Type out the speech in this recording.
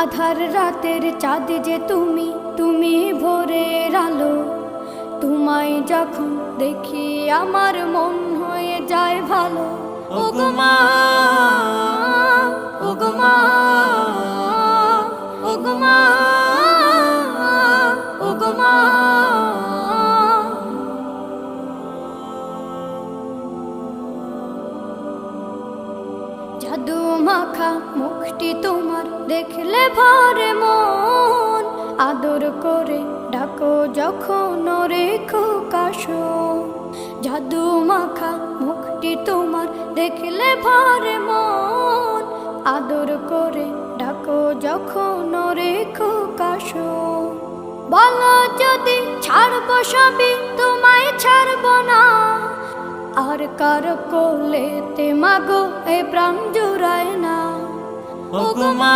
আধার রাতের চাঁদ যে তুমি, তুমি ভোরের আলো। তোমায় যখন দেখি আমার মন হয়ে যায় ভালো। ওগো মা, ওগো মা, ওগো মা, ওগো মা। জাদু মাখা মুখটি তোমার দেখলে ভরে মন। আদর করে ডাকো যখন রেখো কাশন। জাদু মাখা মুখটি তোমার দেখলে ভরে মন। আদর করে ডাকো যখন রেখো কাশন। বলো যদি ছাড়বো সবই, তোমায় ছাড়বো না। আর কার কোলেতে মাগো এ প্রাণ জুড়ায় না। ওগো মা।